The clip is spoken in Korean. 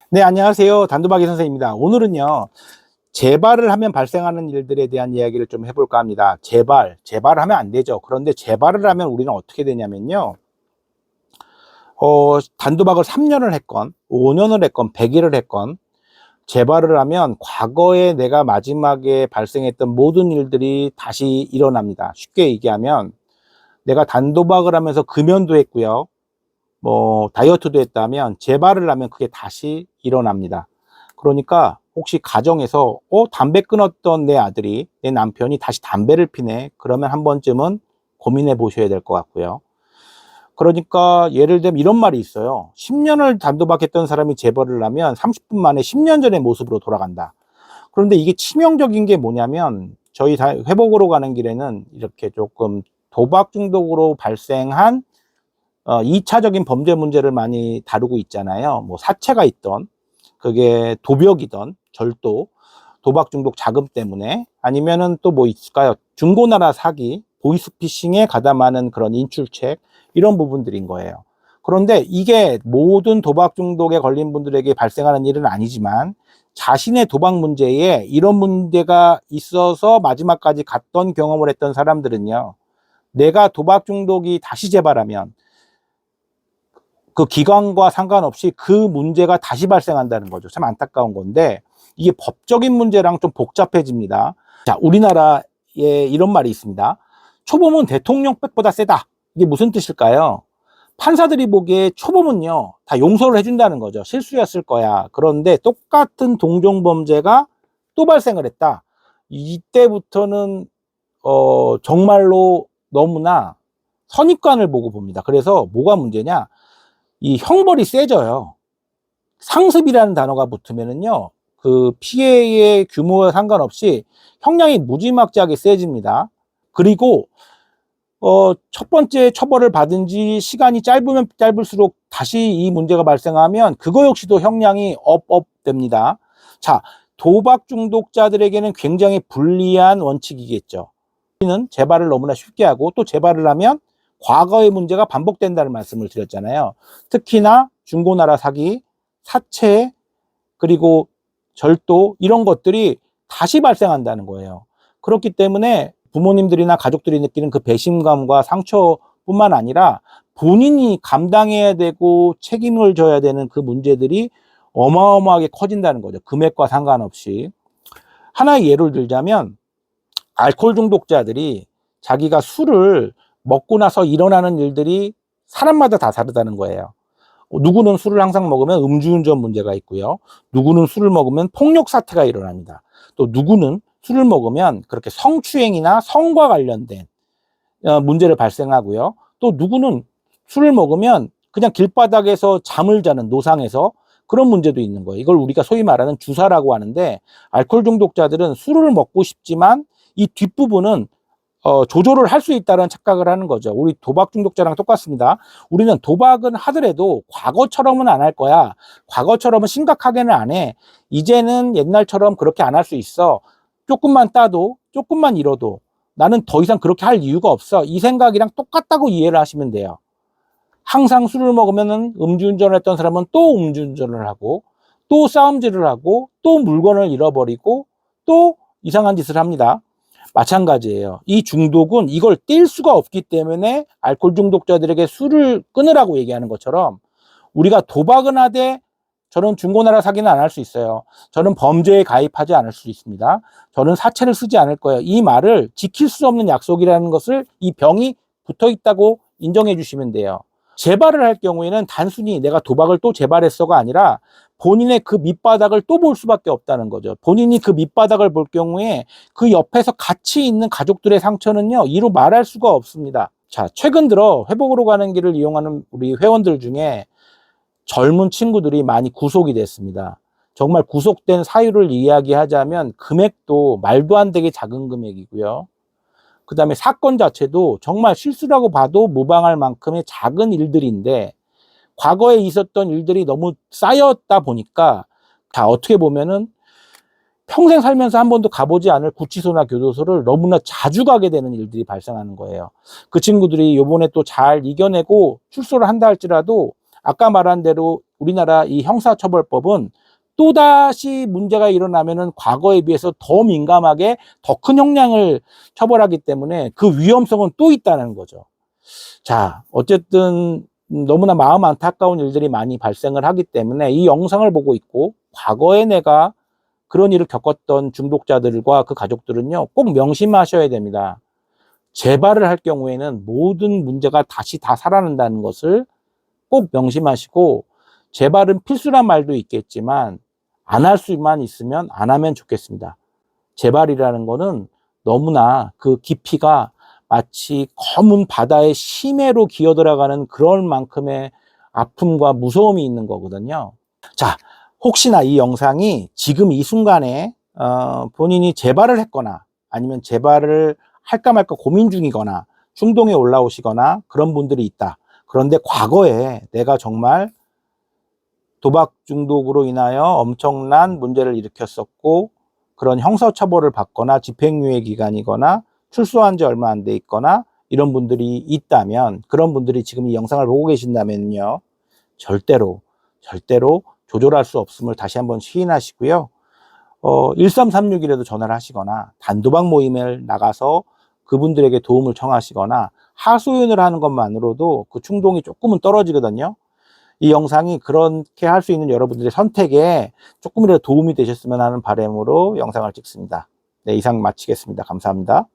네, 안녕하세요. 단도박이 선생입니다. 오늘은요, 재발을 하면 발생하는 일들에 대한 이야기를 좀 해볼까 합니다. 재발을 하면 안 되죠. 그런데 재발을 하면 우리는 어떻게 되냐면요, 단도박을 3년을 했건, 5년을 했건, 100일을 했건, 재발을 하면 과거에 내가 마지막에 발생했던 모든 일들이 다시 일어납니다. 쉽게 얘기하면, 내가 단도박을 하면서 금연도 했고요, 다이어트도 했다면, 재발을 하면 그게 다시 일어납니다. 그러니까 혹시 가정에서 담배 끊었던 내 아들이, 내 남편이 다시 담배를 피네, 그러면 한 번쯤은 고민해 보셔야 될 것 같고요. 그러니까 예를 들면 이런 말이 있어요. 10년을 단도박했던 사람이 재벌을 하면 30분 만에 10년 전의 모습으로 돌아간다. 그런데 이게 치명적인 게 뭐냐면, 저희 회복으로 가는 길에는 이렇게 조금 도박 중독으로 발생한 2차적인 범죄 문제를 많이 다루고 있잖아요. 뭐 사채가 있던, 그게 도벽이던, 절도, 도박 중독 자금 때문에, 아니면은 또 뭐 있을까요? 중고나라 사기, 보이스피싱에 가담하는 그런 인출책, 이런 부분들인 거예요. 그런데 이게 모든 도박 중독에 걸린 분들에게 발생하는 일은 아니지만, 자신의 도박 문제에 이런 문제가 있어서 마지막까지 갔던 경험을 했던 사람들은요, 내가 도박 중독이 다시 재발하면 그 기간과 상관없이 그 문제가 다시 발생한다는 거죠. 참 안타까운 건데, 이게 법적인 문제랑 좀 복잡해집니다. 자, 우리나라에 이런 말이 있습니다. 초범은 대통령백보다 세다. 이게 무슨 뜻일까요? 판사들이 보기에 초범은요, 다 용서를 해준다는 거죠. 실수였을 거야. 그런데 똑같은 동종범죄가 또 발생을 했다. 이때부터는 정말로 너무나 선입관을 보고 봅니다. 그래서 뭐가 문제냐? 이 형벌이 세져요. 상습이라는 단어가 붙으면은요, 그 피해의 규모와 상관없이 형량이 무지막지하게 세집니다. 그리고 첫 번째 처벌을 받은 지 시간이 짧으면 짧을수록 다시 이 문제가 발생하면 그거 역시도 형량이 됩니다. 자, 도박 중독자들에게는 굉장히 불리한 원칙이겠죠. 우리는 재발을 너무나 쉽게 하고, 또 재발을 하면 과거의 문제가 반복된다는 말씀을 드렸잖아요. 특히나 중고나라 사기, 사채, 그리고 절도, 이런 것들이 다시 발생한다는 거예요. 그렇기 때문에 부모님들이나 가족들이 느끼는 그 배신감과 상처뿐만 아니라 본인이 감당해야 되고 책임을 져야 되는 그 문제들이 어마어마하게 커진다는 거죠. 금액과 상관없이. 하나의 예를 들자면, 알코올 중독자들이 자기가 술을 먹고 나서 일어나는 일들이 사람마다 다 다르다는 거예요. 누구는 술을 항상 먹으면 음주운전 문제가 있고요. 누구는 술을 먹으면 폭력 사태가 일어납니다. 또 누구는 술을 먹으면 그렇게 성추행이나 성과 관련된 문제를 발생하고요. 또 누구는 술을 먹으면 그냥 길바닥에서 잠을 자는, 노상에서 그런 문제도 있는 거예요. 이걸 우리가 소위 말하는 주사라고 하는데, 알코올 중독자들은 술을 먹고 싶지만 이 뒷부분은 조절을 할 수 있다는 착각을 하는 거죠. 우리 도박 중독자랑 똑같습니다. 우리는 도박은 하더라도 과거처럼은 안 할 거야. 과거처럼은 심각하게는 안 해. 이제는 옛날처럼 그렇게 안 할 수 있어. 조금만 따도, 조금만 잃어도 나는 더 이상 그렇게 할 이유가 없어. 이 생각이랑 똑같다고 이해를 하시면 돼요. 항상 술을 먹으면 음주운전을 했던 사람은 또 음주운전을 하고, 또 싸움질을 하고, 또 물건을 잃어버리고, 또 이상한 짓을 합니다. 마찬가지예요. 이 중독은 이걸 뗄 수가 없기 때문에 알코올 중독자들에게 술을 끊으라고 얘기하는 것처럼, 우리가 도박은 하되 저는 중고나라 사기는 안 할 수 있어요. 저는 범죄에 가입하지 않을 수 있습니다. 저는 사채를 쓰지 않을 거예요. 이 말을 지킬 수 없는 약속이라는 것을, 이 병이 붙어 있다고 인정해 주시면 돼요. 재발을 할 경우에는 단순히 내가 도박을 또 재발했어가 아니라 본인의 그 밑바닥을 또 볼 수밖에 없다는 거죠. 본인이 그 밑바닥을 볼 경우에 그 옆에서 같이 있는 가족들의 상처는요, 이루 말할 수가 없습니다. 자, 최근 들어 회복으로 가는 길을 이용하는 우리 회원들 중에 젊은 친구들이 많이 구속이 됐습니다. 정말 구속된 사유를 이야기하자면 금액도 말도 안 되게 작은 금액이고요. 그 다음에 사건 자체도 정말 실수라고 봐도 무방할 만큼의 작은 일들인데, 과거에 있었던 일들이 너무 쌓였다 보니까, 다 어떻게 보면은 평생 살면서 한 번도 가보지 않을 구치소나 교도소를 너무나 자주 가게 되는 일들이 발생하는 거예요. 그 친구들이 요번에 또 잘 이겨내고 출소를 한다 할지라도 아까 말한 대로 우리나라 이 형사처벌법은 또다시 문제가 일어나면은 과거에 비해서 더 민감하게 더 큰 형량을 처벌하기 때문에 그 위험성은 또 있다는 거죠. 자, 어쨌든 너무나 마음 안타까운 일들이 많이 발생을 하기 때문에 이 영상을 보고 있고 과거에 내가 그런 일을 겪었던 중독자들과 그 가족들은요, 꼭 명심하셔야 됩니다. 재발을 할 경우에는 모든 문제가 다시 다 살아난다는 것을 꼭 명심하시고, 재발은 필수란 말도 있겠지만 안 할 수만 있으면 안 하면 좋겠습니다. 재발이라는 거는 너무나 그 깊이가 마치 검은 바다의 심해로 기어들어가는 그런 만큼의 아픔과 무서움이 있는 거거든요. 자, 혹시나 이 영상이 지금 이 순간에 본인이 재발을 했거나 아니면 재발을 할까 말까 고민 중이거나 충동에 올라오시거나 그런 분들이 있다. 그런데 과거에 내가 정말 도박 중독으로 인하여 엄청난 문제를 일으켰었고 그런 형사처벌을 받거나 집행유예 기간이거나 출소한 지 얼마 안 돼 있거나 이런 분들이 있다면, 그런 분들이 지금 이 영상을 보고 계신다면요, 절대로 조절할 수 없음을 다시 한번 시인하시고요. 1336이라도 전화를 하시거나 단도박 모임을 나가서 그분들에게 도움을 청하시거나 하소연을 하는 것만으로도 그 충동이 조금은 떨어지거든요. 이 영상이 그렇게 할 수 있는 여러분들의 선택에 조금이라도 도움이 되셨으면 하는 바람으로 영상을 찍습니다. 네, 이상 마치겠습니다. 감사합니다.